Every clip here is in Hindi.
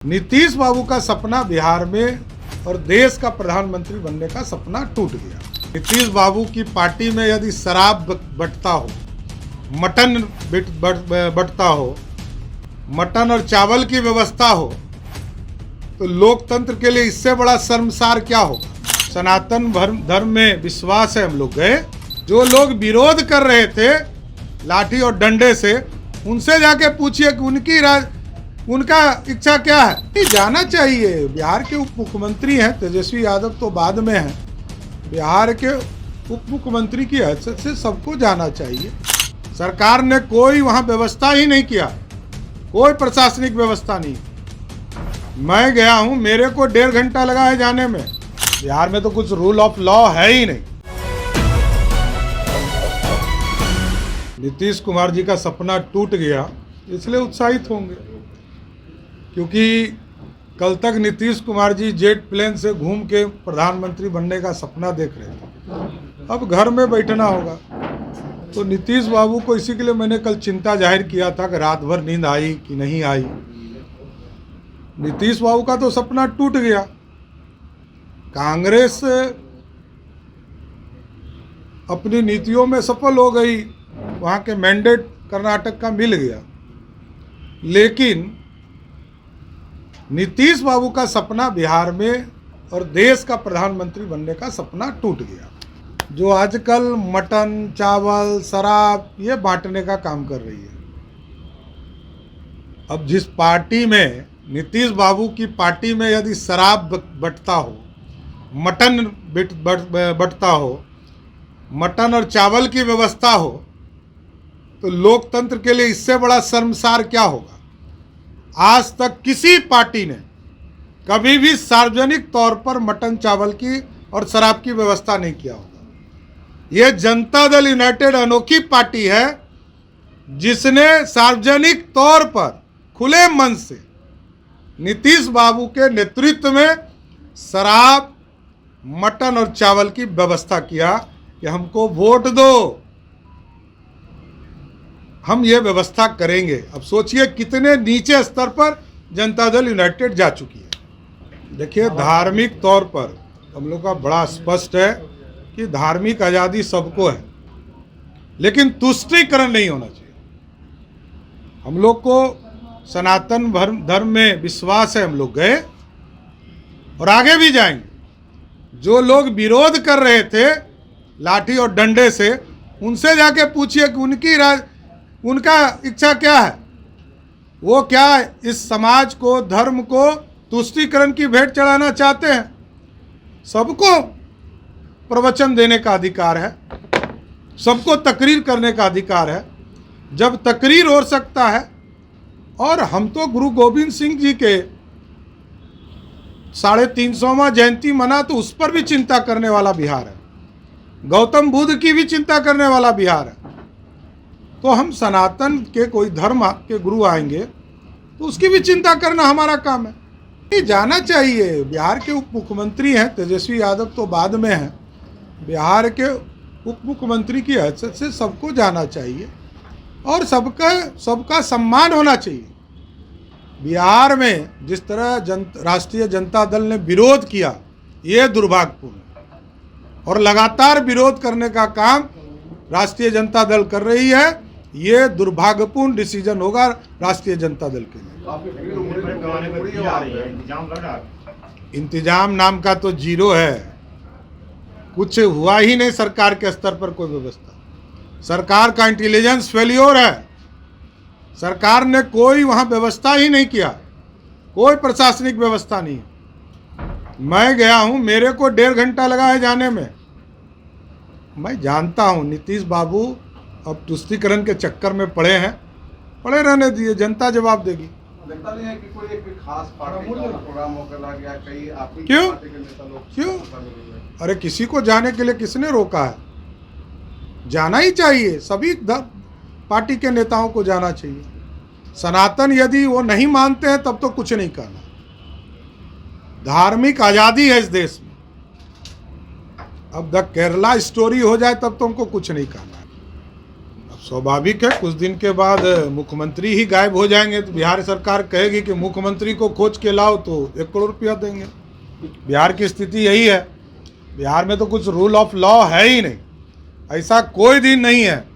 नीतीश बाबू का सपना बिहार में और देश का प्रधानमंत्री बनने का सपना टूट गया। नीतीश बाबू की पार्टी में यदि शराब बंटता हो, मटन बंटता हो, मटन और चावल की व्यवस्था हो, तो लोकतंत्र के लिए इससे बड़ा शर्मसार क्या होगा। सनातन धर्म में विश्वास है हम लोग गए। जो लोग विरोध कर रहे थे लाठी और डंडे से, उनसे जाके पूछिए कि उनका इच्छा क्या है। नहीं जाना चाहिए। बिहार के उप मुख्यमंत्री हैं तेजस्वी यादव, तो बाद में हैं। बिहार के उप मुख्यमंत्री की हैसियत से सबको जाना चाहिए। सरकार ने कोई वहाँ व्यवस्था ही नहीं किया, कोई प्रशासनिक व्यवस्था नहीं। मैं गया हूँ, मेरे को 1.5 घंटा लगा है जाने में। बिहार में तो कुछ रूल ऑफ लॉ है ही नहीं। नीतीश कुमार जी का सपना टूट गया, इसलिए उत्साहित होंगे, क्योंकि कल तक नीतीश कुमार जी जेट प्लेन से घूम के प्रधानमंत्री बनने का सपना देख रहे थे। अब घर में बैठना होगा। तो नीतीश बाबू को इसी के लिए मैंने कल चिंता जाहिर किया था कि रात भर नींद आई कि नहीं आई। नीतीश बाबू का तो सपना टूट गया। कांग्रेस अपनी नीतियों में सफल हो गई, वहाँ के मैंडेट कर्नाटक का मिल गया, लेकिन नीतीश बाबू का सपना बिहार में और देश का प्रधानमंत्री बनने का सपना टूट गया। जो आजकल मटन, चावल, शराब ये बांटने का काम कर रही है। अब जिस पार्टी में नीतीश बाबू की पार्टी में यदि शराब बंटता हो, मटन बंटता हो, मटन और चावल की व्यवस्था हो, तो लोकतंत्र के लिए इससे बड़ा शर्मसार क्या होगा। आज तक किसी पार्टी ने कभी भी सार्वजनिक तौर पर मटन, चावल की और शराब की व्यवस्था नहीं किया होगा। ये जनता दल यूनाइटेड अनोखी पार्टी है जिसने सार्वजनिक तौर पर खुले मन से नीतीश बाबू के नेतृत्व में शराब, मटन और चावल की व्यवस्था किया कि हमको वोट दो, हम ये व्यवस्था करेंगे। अब सोचिए कितने नीचे स्तर पर जनता दल यूनाइटेड जा चुकी है। देखिए, धार्मिक तौर पर हम लोग का बड़ा स्पष्ट है कि धार्मिक आज़ादी सबको है, लेकिन तुष्टीकरण नहीं होना चाहिए। हम लोग को सनातन धर्म में विश्वास है हम लोग गए और आगे भी जाएंगे। जो लोग विरोध कर रहे थे लाठी और डंडे से, उनसे जाके पूछिए कि उनका इच्छा क्या है। वो क्या इस समाज को, धर्म को तुष्टीकरण की भेंट चढ़ाना चाहते हैं। सबको प्रवचन देने का अधिकार है, सबको तकरीर करने का अधिकार है, जब तकरीर हो सकता है। और हम तो गुरु गोविंद सिंह जी के 350वां जयंती मना, तो उस पर भी चिंता करने वाला बिहार है। गौतम बुद्ध की भी चिंता करने वाला बिहार है। तो हम सनातन के कोई धर्म के गुरु आएंगे तो उसकी भी चिंता करना हमारा काम है। नहीं जाना चाहिए। बिहार के उप मुख्यमंत्री हैं तेजस्वी यादव, तो बाद में हैं। बिहार के उप मुख्यमंत्री की हैसियत से सबको जाना चाहिए और सबका सम्मान होना चाहिए। बिहार में जिस तरह राष्ट्रीय जनता दल ने विरोध किया, ये दुर्भाग्यपूर्ण है। और लगातार विरोध करने का काम राष्ट्रीय जनता दल कर रही है। ये दुर्भाग्यपूर्ण डिसीजन होगा राष्ट्रीय जनता दल के लिए। इंतजाम नाम का तो जीरो है। कुछ हुआ ही नहीं सरकार के स्तर पर कोई व्यवस्था। सरकार का इंटेलिजेंस फेल्योर है। सरकार ने कोई वहाँ व्यवस्था ही नहीं किया, कोई प्रशासनिक व्यवस्था नहीं। मैं गया हूँ, मेरे को 1.5 घंटा लगा है जाने में। मैं जानता हूँ नीतीश बाबू अब तुष्टीकरण के चक्कर में पड़े हैं। पड़े रहने दिए, जनता जवाब देगी। लगता नहीं है कि कोई एक खास पार्टी का प्रोग्राम होकर लग गया, कहीं आपकी क्यों? पार्टी के नेता लोग क्यों? अरे किसी को जाने के लिए किसने रोका है? जाना ही चाहिए। सभी पार्टी के नेताओं को जाना चाहिए। सनातन यदि वो नहीं मानते हैं तब तो कुछ नहीं करना। धार्मिक आज़ादी है इस देश में। अब द केरला स्टोरी हो जाए तब तो हमको कुछ नहीं करना है। अब स्वाभाविक है, कुछ दिन के बाद मुख्यमंत्री ही गायब हो जाएंगे तो बिहार सरकार कहेगी कि मुख्यमंत्री को खोज के लाओ तो 1 करोड़ रुपया देंगे। बिहार की स्थिति यही है। बिहार में तो कुछ रूल ऑफ लॉ है ही नहीं। ऐसा कोई दिन नहीं है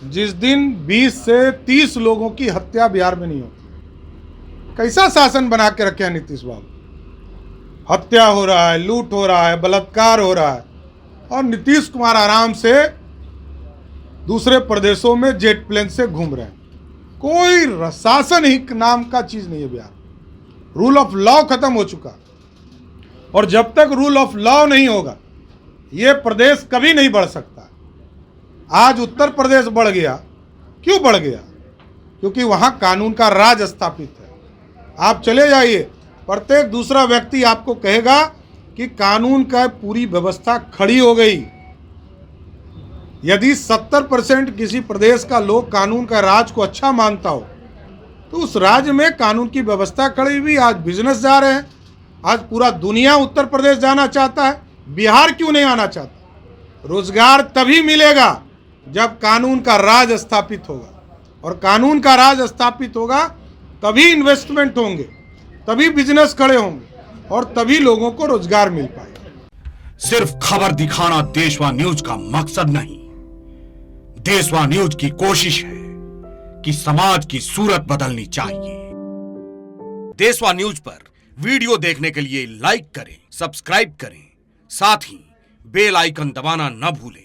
जिस दिन 20 से 30 लोगों की हत्या बिहार में नहीं होती। कैसा शासन बना के रखे हैं नीतीश बाबू। हत्या हो रहा है, लूट हो रहा है, बलात्कार हो रहा है, और नीतीश कुमार आराम से दूसरे प्रदेशों में जेट प्लेन से घूम रहे हैं। कोई शासन ही नाम का चीज नहीं है बिहार। रूल ऑफ लॉ खत्म हो चुका, और जब तक रूल ऑफ लॉ नहीं होगा ये प्रदेश कभी नहीं बढ़ सकता। आज उत्तर प्रदेश बढ़ गया, क्यों बढ़ गया? क्योंकि वहां कानून का राज स्थापित है। आप चले जाइए, प्रत्येक दूसरा व्यक्ति आपको कहेगा कि कानून का पूरी व्यवस्था खड़ी हो गई। यदि 70% किसी प्रदेश का लोग कानून का राज को अच्छा मानता हो तो उस राज्य में कानून की व्यवस्था खड़ी हुई। आज बिजनेस जा रहे हैं, आज पूरा दुनिया उत्तर प्रदेश जाना चाहता है। बिहार क्यों नहीं आना चाहता? रोजगार तभी मिलेगा जब कानून का राज स्थापित होगा, और कानून का राज स्थापित होगा तभी इन्वेस्टमेंट होंगे, तभी बिजनेस खड़े होंगे, और तभी लोगों को रोजगार मिल पाएगा। सिर्फ खबर दिखाना देशवा न्यूज का मकसद नहीं। देशवा न्यूज की कोशिश है कि समाज की सूरत बदलनी चाहिए। देशवा न्यूज पर वीडियो देखने के लिए लाइक करें, सब्सक्राइब करें, साथ ही बेल आइकन दबाना न भूलें।